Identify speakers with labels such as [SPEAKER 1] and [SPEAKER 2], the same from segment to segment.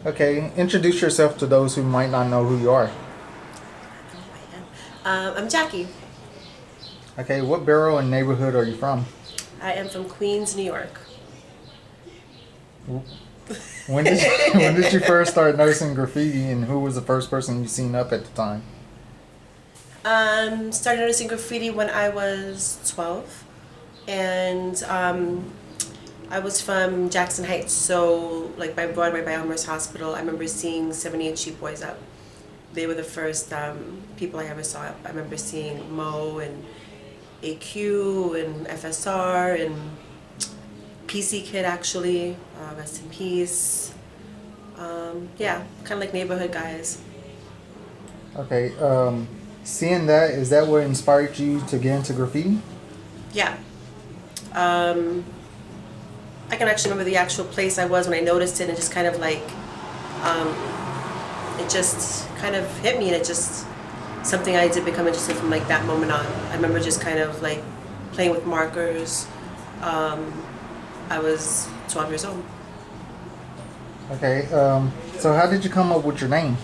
[SPEAKER 1] Okay, introduce yourself to those who might not know who you are.
[SPEAKER 2] I'm Jackie.
[SPEAKER 1] Okay, what borough and neighborhood are you from?
[SPEAKER 2] I am from Queens, New York.
[SPEAKER 1] When did you first start noticing graffiti, and who was the first person you seen up at the time?
[SPEAKER 2] Started noticing graffiti when I was 12, and I was from Jackson Heights, so like by Broadway by Elmhurst Hospital. I remember seeing 78 Sheep Boys up. They were the first people I ever saw up. I remember seeing Mo and AQ and FSR and PC Kid actually, rest in peace. Yeah, kind of like neighborhood guys.
[SPEAKER 1] Okay, seeing that, is that what inspired you to get into graffiti?
[SPEAKER 2] Yeah. Um, I can actually remember the actual place I was when I noticed it, and just kind of like, um, it just kind of hit me, and it just something I did become interested from like that moment on. I remember just kind of like playing with markers. Um, I was 12 years old.
[SPEAKER 1] Okay, so how did you come up with your name?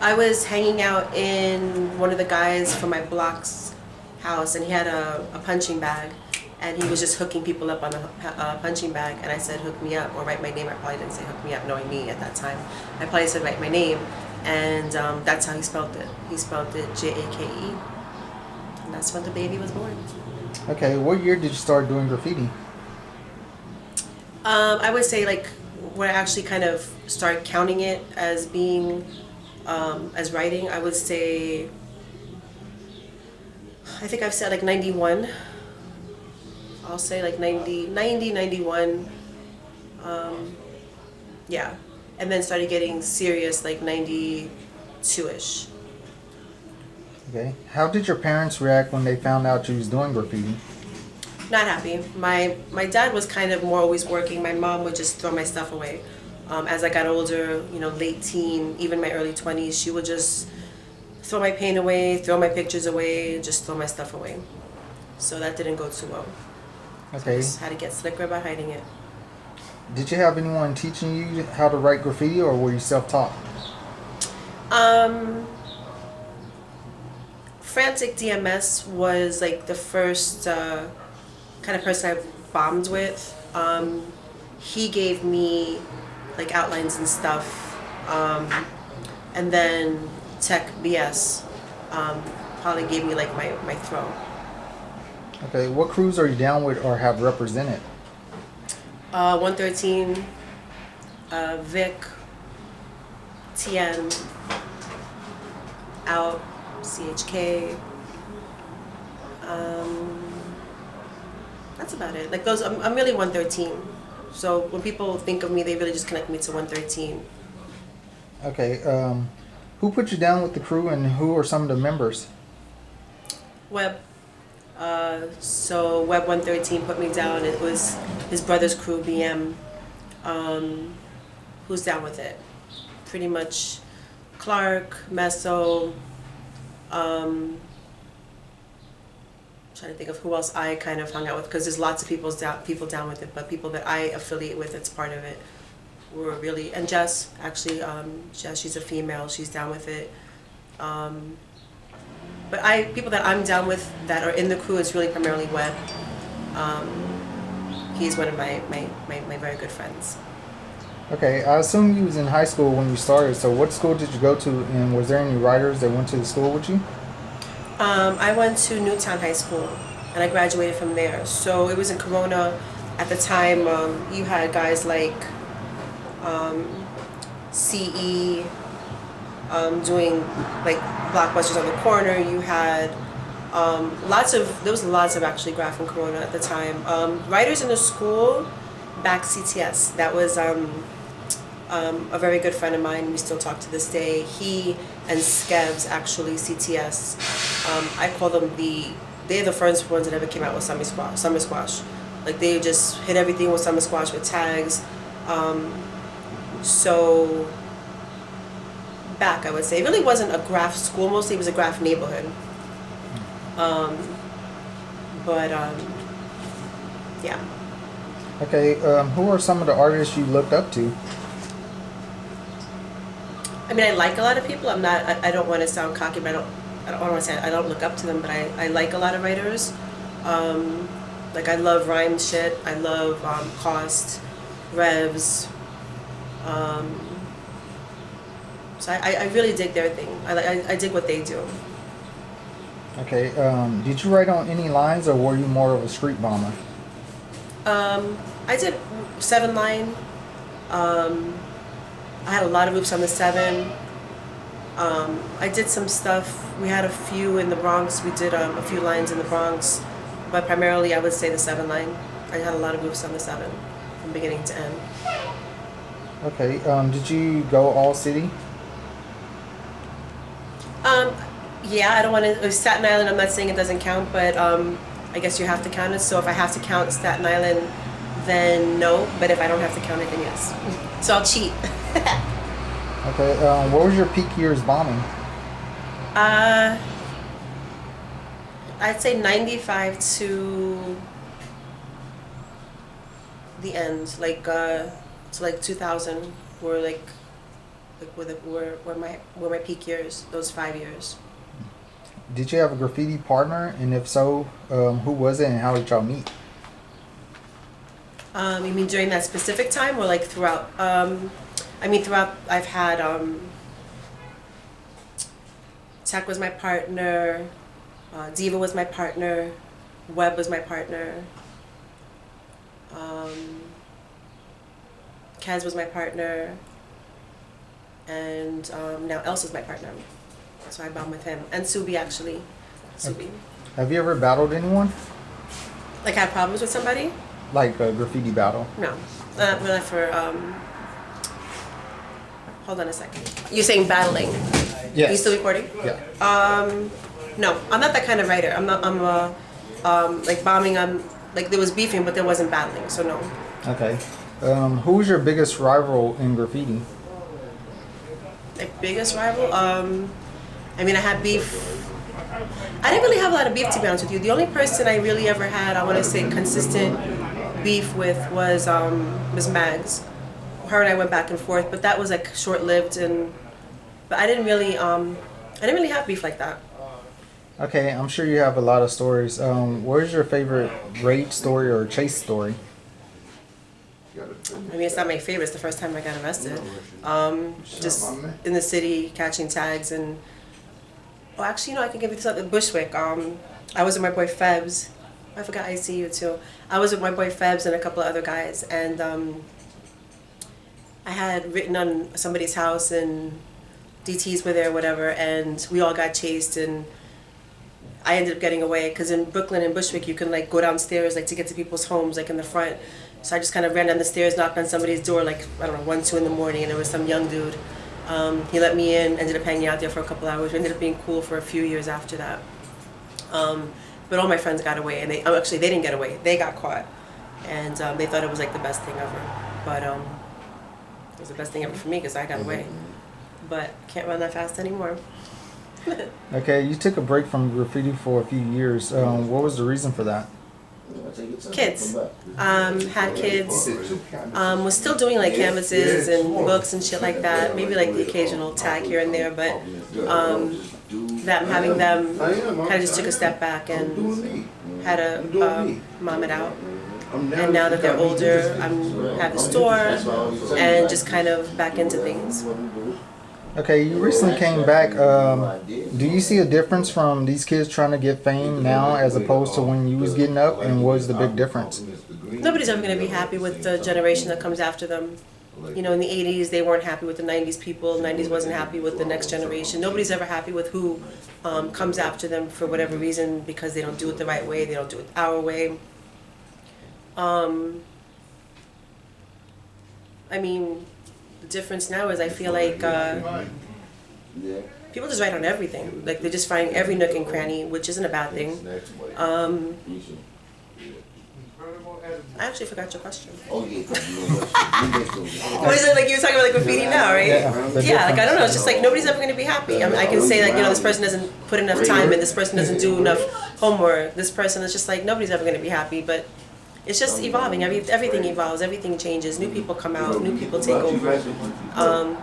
[SPEAKER 2] I was hanging out in one of the guys from my block's house, and he had a punching bag, and he was just hooking people up on a punching bag. And I said, "Hook me up," or write my name. I probably didn't say "hook me up," knowing me at that time. I probably said "write my name," and that's how he spelled it. He spelled it Jake, and that's when the baby was born.
[SPEAKER 1] Okay, what year did you start doing graffiti?
[SPEAKER 2] I would say like where I actually kind of started counting it as being as writing. I would say I think I've said like 91. I'll say like 90, 91. Yeah. And then started getting serious like 92-ish.
[SPEAKER 1] Okay, how did your parents react when they found out you was doing graffiti?
[SPEAKER 2] Not happy. My dad was kind of more always working. My mom would just throw my stuff away. As I got older, late teen, even my early 20s, she would just throw my paint away, throw my pictures away, just throw my stuff away. So that didn't go too well. So I
[SPEAKER 1] Okay,
[SPEAKER 2] just had to get slicker about hiding it.
[SPEAKER 1] did you have anyone teaching you how to write graffiti, or were you self-taught?
[SPEAKER 2] Um, Frantic DMS was like the first kind of person I bombed with. He gave me like outlines and stuff, and then Tech BS probably gave me like my throw.
[SPEAKER 1] Okay, what crews are you down with or have represented?
[SPEAKER 2] 113, Vic, TN, Out, CHK. That's about it. Like those, I'm really 113. So when people think of me, they really just connect me to 113.
[SPEAKER 1] Okay, who put you down with the crew, and who are some of the members?
[SPEAKER 2] Web. So Web 113 put me down. It was his brother's crew, BM. Who's down with it? Pretty much Clark, Meso. Trying to think of who else I kind of hung out with, because there's lots of people down with it, but people that I affiliate with, it's part of it. Were really, and Jess actually, Jess, she's a female, she's down with it. But people that I'm down with that are in the crew is really primarily Webb. He's one of my very good friends.
[SPEAKER 1] Okay, I assume you was in high school when you started, so what school did you go to, and was there any writers that went to the school with you?
[SPEAKER 2] I went to Newtown High School, and I graduated from there. So it was in Corona. At the time, you had guys like CE doing like blockbusters on the corner. You had there was lots of actually graph in Corona at the time. Writers in the school, back CTS. That was a very good friend of mine. We still talk to this day. He and Skevs actually CTS. I call them they're the first ones that ever came out with Summer Squash. Summer Squash, like they just hit everything with Summer Squash with tags. So back, I would say, it really wasn't a graph school. Mostly it was a graph neighborhood. Um, but yeah.
[SPEAKER 1] Okay, who are some of the artists you looked up to?
[SPEAKER 2] I mean, I like a lot of people. I'm not. I don't want to sound cocky, but I don't want to say I don't look up to them. But I like a lot of writers. Like I love rhyme shit. I love cost, revs. Um, so I really dig their thing. I dig what they do.
[SPEAKER 1] Okay. Did you write on any lines, or were you more of a street bomber?
[SPEAKER 2] I did 7 line. I had a lot of oops on the 7. I did some stuff. We had a few in the Bronx. We did a few lines in the Bronx, but primarily I would say the 7 line. I had a lot of oops on the 7 from beginning to end.
[SPEAKER 1] Okay. Did you go all city?
[SPEAKER 2] Yeah, I don't want to. Staten Island, I'm not saying it doesn't count, but I guess you have to count it. So if I have to count Staten Island, then no. But if I don't have to count it, then yes. So I'll cheat.
[SPEAKER 1] Okay. What was your peak years bombing?
[SPEAKER 2] I'd say 95 to the end, like to like 2000 were like were my peak years. Those 5 years.
[SPEAKER 1] Did you have a graffiti partner, and if so, who was it, and how did y'all meet?
[SPEAKER 2] You mean during that specific time, or like throughout? I mean throughout. I've had Tech was my partner, Diva was my partner, Webb was my partner, Kaz was my partner, and now Elsa's my partner. So I bound with him, and Subi actually. Subi.
[SPEAKER 1] Okay. Have you ever battled anyone?
[SPEAKER 2] Like had problems with somebody?
[SPEAKER 1] Like a graffiti battle?
[SPEAKER 2] No, not for. Hold on a second. You're saying battling?
[SPEAKER 1] Yes.
[SPEAKER 2] Are you still recording?
[SPEAKER 1] Yeah.
[SPEAKER 2] No, I'm not that kind of writer. I'm not. I'm like bombing. Like there was beefing, but there wasn't battling. So no.
[SPEAKER 1] Okay. Who was your biggest rival in graffiti?
[SPEAKER 2] Like biggest rival? I mean, I had beef. I didn't really have a lot of beef, to be honest with you. The only person I really ever had, I want to say, consistent beef with was Miss Mags. Her and I went back and forth, but that was like short-lived, but I didn't really have beef like that.
[SPEAKER 1] Okay, I'm sure you have a lot of stories. What is your favorite raid story or chase story?
[SPEAKER 2] I mean, it's not my favorite. It's the first time I got arrested. Just in the city, catching tags, and actually, I can give you this up. Bushwick. I was with my boy FEBS. I forgot ICU too. I was with my boy FEBS and a couple of other guys, and I had written on somebody's house, and DTs were there, whatever, and we all got chased, and I ended up getting away because in Brooklyn and Bushwick, you can like go downstairs like to get to people's homes, like in the front. So I just kind of ran down the stairs, knocked on somebody's door, like, I don't know, 1, 2 in the morning, and there was some young dude. He let me in, ended up hanging out there for a couple hours. We ended up being cool for a few years after that. But all my friends got away, and they didn't get away. They got caught, and they thought it was like the best thing ever. But it was the best thing ever for me because I got away. But can't run that fast anymore.
[SPEAKER 1] Okay, you took a break from graffiti for a few years. What was the reason for that?
[SPEAKER 2] Kids. Had kids. Was still doing like canvases and books and shit like that. Maybe like the occasional tag here and there, but having them kind of just took a step back and had to mom it out. And now that they're older, I have the store and just kind of back into things.
[SPEAKER 1] Okay, you recently came back. Do you see a difference from these kids trying to get fame now as opposed to when you was getting up, and what is the big difference?
[SPEAKER 2] Nobody's ever going to be happy with the generation that comes after them. You know, in the 80s, they weren't happy with the 90s people. 90s wasn't happy with the next generation. Nobody's ever happy with who comes after them for whatever reason, because they don't do it the right way, they don't do it our way. I mean, the difference now is I feel like people just write on everything. Like they just find every nook and cranny, which isn't a bad thing. I actually forgot your question. What is it, like you were talking about like graffiti now, right? Yeah, like I don't know, it's just like nobody's ever going to be happy. I can say like, this person doesn't put enough time in, this person doesn't do enough homework, this person is just like, nobody's ever going to be happy, but it's just evolving. Everything evolves, everything changes. New people come out, new people take over.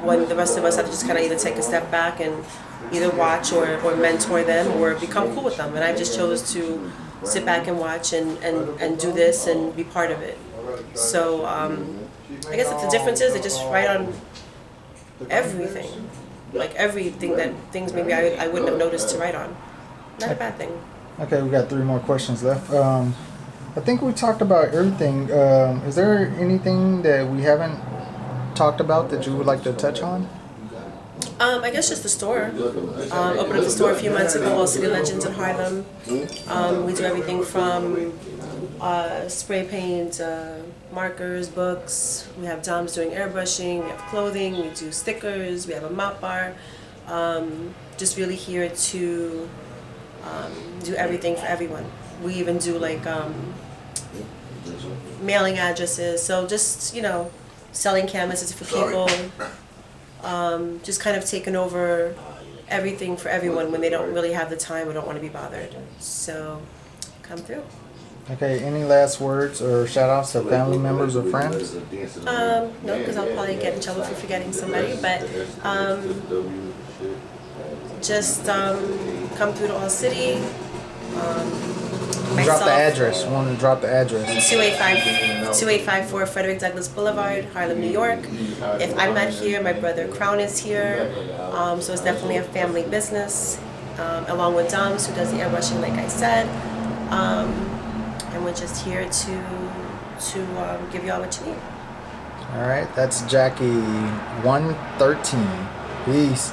[SPEAKER 2] When the rest of us have to just kind of either take a step back and either watch or mentor them or become cool with them. And I just chose to sit back and watch and do this and be part of it. So I guess the difference is they just write on everything. Like everything that things maybe I wouldn't have noticed to write on. Not a bad thing.
[SPEAKER 1] Okay, we got 3 more questions left. I think we talked about everything. Is there anything that we haven't talked about that you would like to touch on?
[SPEAKER 2] I guess just the store. Opened up the store a few months ago, All City Legends in Harlem. We do everything from spray paint, markers, books. We have Doms doing airbrushing. We have clothing. We do stickers. We have a mop bar. Just really here to do everything for everyone. We even do like mailing addresses. So just, selling canvases for people. Just kind of taking over everything for everyone when they don't really have the time or don't want to be bothered. So come through.
[SPEAKER 1] Okay, any last words or shout outs to family members or friends?
[SPEAKER 2] No, because I'll probably get in trouble for forgetting somebody, but just come through to All City.
[SPEAKER 1] Drop the address. I want to drop the address.
[SPEAKER 2] 2854 Frederick Douglass Boulevard, Harlem, New York. If I'm not here, my brother Crown is here. So it's definitely a family business, along with Doms, who does the airbrushing, like I said. And we're just here to give you all what you need.
[SPEAKER 1] All right, that's Jakee 113. Peace.